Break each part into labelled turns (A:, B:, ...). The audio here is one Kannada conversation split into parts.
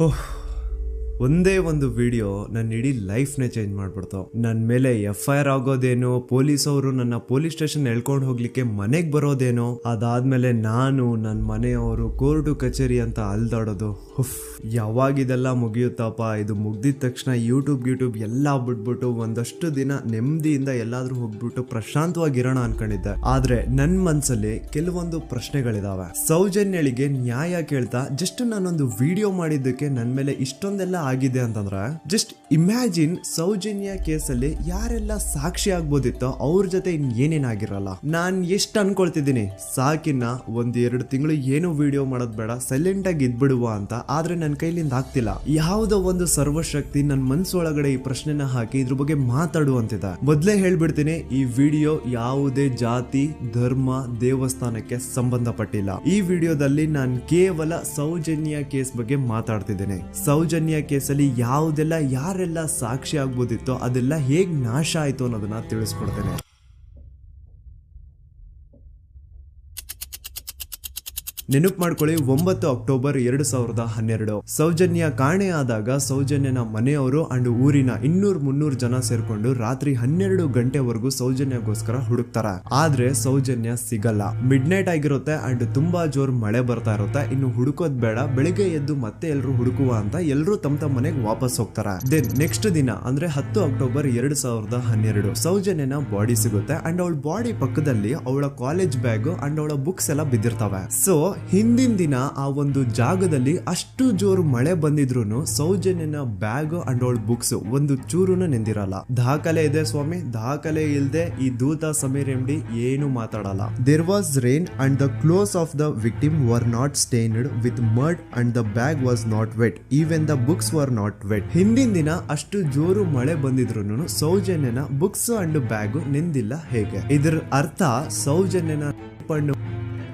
A: ಓಹ್, ಒಂದೇ ಒಂದು ವಿಡಿಯೋ ನನ್ನ ಇಡೀ ಲೈಫ್ನೇ ಚೇಂಜ್ ಮಾಡ್ಬಿಡ್ತು. ನನ್ನ ಮೇಲೆ FIR ಆಗೋದೇನೋ, ಪೊಲೀಸ್ ಅವರು ನನ್ನ ಪೊಲೀಸ್ ಸ್ಟೇಷನ್ ಎಳ್ಕೊಂಡು ಹೋಗ್ಲಿಕ್ಕೆ ಮನೆಗೆ ಬರೋದೇನೋ, ಅದಾದ್ಮೇಲೆ ನಾನು ನನ್ನ ಮನೆಯವರು ಕೋರ್ಟು ಕಚೇರಿ ಅಂತ ಅಲ್ದಾಡೋದು. ಯಾವಾಗ ಇದೆಲ್ಲ ಮುಗಿಯುತ್ತಪ್ಪ, ಇದು ಮುಗ್ದಿದ ತಕ್ಷಣ ಯೂಟ್ಯೂಬ್ ಎಲ್ಲ ಬಿಟ್ಬಿಟ್ಟು ಒಂದಷ್ಟು ದಿನ ನೆಮ್ಮದಿಯಿಂದ ಎಲ್ಲಾದ್ರೂ ಹೋಗ್ಬಿಟ್ಟು ಪ್ರಶಾಂತವಾಗಿರೋಣ ಅನ್ಕೊಂಡಿದ್ದೆ. ಆದ್ರೆ ನನ್ನ ಮನ್ಸಲ್ಲಿ ಕೆಲವೊಂದು ಪ್ರಶ್ನೆಗಳಿದಾವೆ. ಸೌಜನ್ಯಳಿಗೆ ನ್ಯಾಯ ಕೇಳ್ತಾ ಜಸ್ಟ್ ನಾನೊಂದು ವಿಡಿಯೋ ಮಾಡಿದ್ದಕ್ಕೆ ನನ್ನ ಮೇಲೆ ಇಷ್ಟೊಂದೆಲ್ಲ ಆಗಿದೆ ಅಂತಂದ್ರೆ, ಜಸ್ಟ್ ಇಮ್ಯಾಜಿನ್ ಸೌಜನ್ಯ ಕೇಸಲ್ಲಿ ಯಾರೆಲ್ಲ ಸಾಕ್ಷಿ ಆಗ್ಬೋದಿತ್ತೋ ಅವ್ರ ಜೊತೆ ಏನೇನಾಗಿರಲ್ಲ. ನಾನ್ ಎಷ್ಟು ಅನ್ಕೊಳ್ತಿದ್ದೀನಿ, ಸಾಕಿನ್ನ 1-2 ತಿಂಗಳು ಏನು ವಿಡಿಯೋ ಮಾಡೋದ್ ಬೇಡ, ಸೈಲೆಂಟ್ ಆಗಿ ಇದ್ಬಿಡುವ ಅಂತ. ಆದ್ರೆ ನನ್ನ ಕೈಲಿಂದ ಆಗ್ತಿಲ್ಲ. ಯಾವುದೋ ಒಂದು ಸರ್ವಶಕ್ತಿ ನನ್ನ ಮನ್ಸೊಳಗಡೆ ಈ ಪ್ರಶ್ನೆನ ಹಾಕಿ ಇದ್ರ ಬಗ್ಗೆ ಮಾತಾಡುವಂತಿದೆ. ಮೊದ್ಲೇ ಹೇಳ್ಬಿಡ್ತೀನಿ, ಈ ವಿಡಿಯೋ ಯಾವುದೇ ಜಾತಿ, ಧರ್ಮ, ದೇವಸ್ಥಾನಕ್ಕೆ ಸಂಬಂಧಪಟ್ಟಿಲ್ಲ. ಈ ವಿಡಿಯೋದಲ್ಲಿ ನಾನು ಕೇವಲ ಸೌಜನ್ಯ ಕೇಸ್ ಬಗ್ಗೆ ಮಾತಾಡ್ತಿದ್ದೇನೆ. ಸೌಜನ್ಯ ಕೇಸಲ್ಲಿ ಯಾವುದೆಲ್ಲ ಯಾರೆಲ್ಲ ಸಾಕ್ಷಿ ಆಗ್ಬೋದಿತ್ತೋ ಅದೆಲ್ಲ ಹೇಗ್ ನಾಶ ಆಯ್ತು ಅನ್ನೋದನ್ನ ತಿಳಿಸ್ಕೊಡ್ತೇನೆ. ನೆನಪು ಮಾಡ್ಕೊಳ್ಳಿ, 9 ಅಕ್ಟೋಬರ್ 2012 ಸೌಜನ್ಯ ಕಾಣೆ ಆದಾಗ ಸೌಜನ್ಯನ ಮನೆಯವರು ಅಂಡ್ ಊರಿನ 200-300 ಜನ ಸೇರ್ಕೊಂಡು ರಾತ್ರಿ 12 ಗಂಟೆವರೆಗೂ ಸೌಜನ್ಯಗೋಸ್ಕರ ಹುಡುಕ್ತಾರ. ಆದ್ರೆ ಸೌಜನ್ಯ ಸಿಗಲ್ಲ. ಮಿಡ್ ನೈಟ್ ಆಗಿರುತ್ತೆ ಅಂಡ್ ತುಂಬಾ ಜೋರ್ ಮಳೆ ಬರ್ತಾ ಇರುತ್ತೆ. ಇನ್ನು ಹುಡುಕೋದ್ ಬೇಡ, ಬೆಳಿಗ್ಗೆ ಎದ್ದು ಮತ್ತೆ ಎಲ್ರು ಹುಡುಕುವ ಅಂತ ಎಲ್ರು ತಮ್ಮ ಮನೆಗೆ ವಾಪಸ್ ಹೋಗ್ತಾರ. ದೆನ್ ನೆಕ್ಸ್ಟ್ ದಿನ ಅಂದ್ರೆ 10 ಅಕ್ಟೋಬರ್ 2012 ಸೌಜನ್ಯನ ಬಾಡಿ ಸಿಗುತ್ತೆ ಅಂಡ್ ಅವಳ ಬಾಡಿ ಪಕ್ಕದಲ್ಲಿ ಅವಳ ಕಾಲೇಜ್ ಬ್ಯಾಗ್ ಅಂಡ್ ಅವಳ ಬುಕ್ಸ್ ಎಲ್ಲ ಬಿದ್ದಿರ್ತವೆ. ಸೊ ಹಿಂದಿನ ದಿನ ಆ ಒಂದು ಜಾಗದಲ್ಲಿ ಅಷ್ಟು ಜೋರು ಮಳೆ ಬಂದಿದ್ರು ಸೌಜನ್ಯನ ಬ್ಯಾಗ್ ಅಂಡ್ ಅವಳ ಬುಕ್ಸ್ ಒಂದು ಚೂರುನು ನೆಂದಿರಲ್ಲ. ದಾಖಲೆ ಇದೆ ಸ್ವಾಮಿ, ದಾಖಲೆ ಇಲ್ದೆ ಈ ದೂತ ಸಮೀರ್ MD ಏನು ಮಾತಾಡಲ್ಲ. There was rain and the clothes of the victim were not stained with mud and the bag was not wet, even the books were not wet. ಹಿಂದಿನ ದಿನ ಅಷ್ಟು ಜೋರು ಮಳೆ ಬಂದಿದ್ರು ಸೌಜನ್ಯನ ಬುಕ್ಸ್ ಅಂಡ್ ಬ್ಯಾಗ್ ನೆಂದಿಲ್ಲ. ಹೇಗೆ? ಇದರ ಅರ್ಥ ಸೌಜನ್ಯನ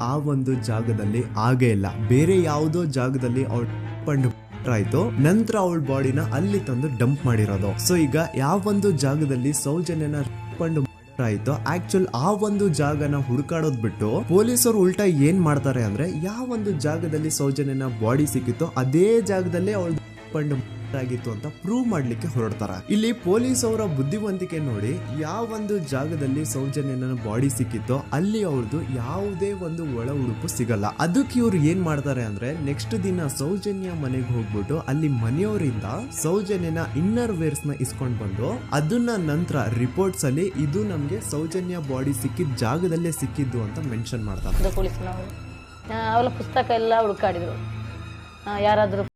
A: ಆ ಒಂದು ಜಾಗದಲ್ಲಿ ಆಗೇ ಇಲ್ಲ, ಬೇರೆ ಯಾವುದೋ ಜಾಗದಲ್ಲಿ ಅವಳ ಆಯ್ತು. ನಂತರ ಅವಳ ಬಾಡಿನ ಅಲ್ಲಿ ತಂದು ಡಂಪ್ ಮಾಡಿರೋದು. ಸೊ ಈಗ ಯಾವೊಂದು ಜಾಗದಲ್ಲಿ ಸೌಜನ್ಯನ ಆಯ್ತು, ಆಕ್ಚುಲ್ ಆ ಒಂದು ಜಾಗನ ಹುಡುಕಾಡೋದ್ ಬಿಟ್ಟು ಪೊಲೀಸರು ಉಲ್ಟಾ ಏನ್ ಮಾಡ್ತಾರೆ ಅಂದ್ರೆ, ಯಾವೊಂದು ಜಾಗದಲ್ಲಿ ಸೌಜನ್ಯನ ಬಾಡಿ ಸಿಕ್ಕಿತ್ತೋ ಅದೇ ಜಾಗದಲ್ಲೇ ಅವಳ ಆಗಿತ್ತು ಅಂತ ಪ್ರೂವ್ ಮಾಡ್ಲಿಕ್ಕೆ ಹೊರಡ್ತಾರ. ಇಲ್ಲಿ ಪೊಲೀಸ್ ಅವರ ಬುದ್ಧಿವಂತಿಕೆ ನೋಡಿ, ಯಾವೊಂದು ಜಾಗದಲ್ಲಿ ಸೌಜನ್ಯನ ಬಾಡಿ ಸಿಕ್ಕಿತ್ತೋ ಅಲ್ಲಿ ಅವಳದು ಯಾವುದೇ ಒಂದು ಒಳ ಉಡುಪು ಸಿಗಲ್ಲ. ಅದಕ್ಕೆ ಇವ್ರು ಏನ್ ಮಾಡ್ತಾರೆ ಅಂದ್ರೆ, ನೆಕ್ಸ್ಟ್ ದಿನ ಸೌಜನ್ಯ ಮನೆಗೆ ಹೋಗ್ಬಿಟ್ಟು ಅಲ್ಲಿ ಮನೆಯವರಿಂದ ಸೌಜನ್ಯನ ಇನ್ನರ್ ವೇರ್ಸ್ ನ ಇಸ್ಕೊಂಡ್ ಬಂದು ಅದನ್ನ ನಂತರ ರಿಪೋರ್ಟ್ಸ್ ಅಲ್ಲಿ ಇದು ನಮ್ಗೆ ಸೌಜನ್ಯ ಬಾಡಿ ಸಿಕ್ಕಿದ ಜಾಗದಲ್ಲೇ ಸಿಕ್ಕಿದ್ದು ಅಂತ ಮೆನ್ಷನ್ ಮಾಡ್ತಾರೆ.
B: ಅವಳ ಪುಸ್ತಕ ಎಲ್ಲ ಹುಡುಕಾಡಿದ್ರು, ಯಾರಾದ್ರೂ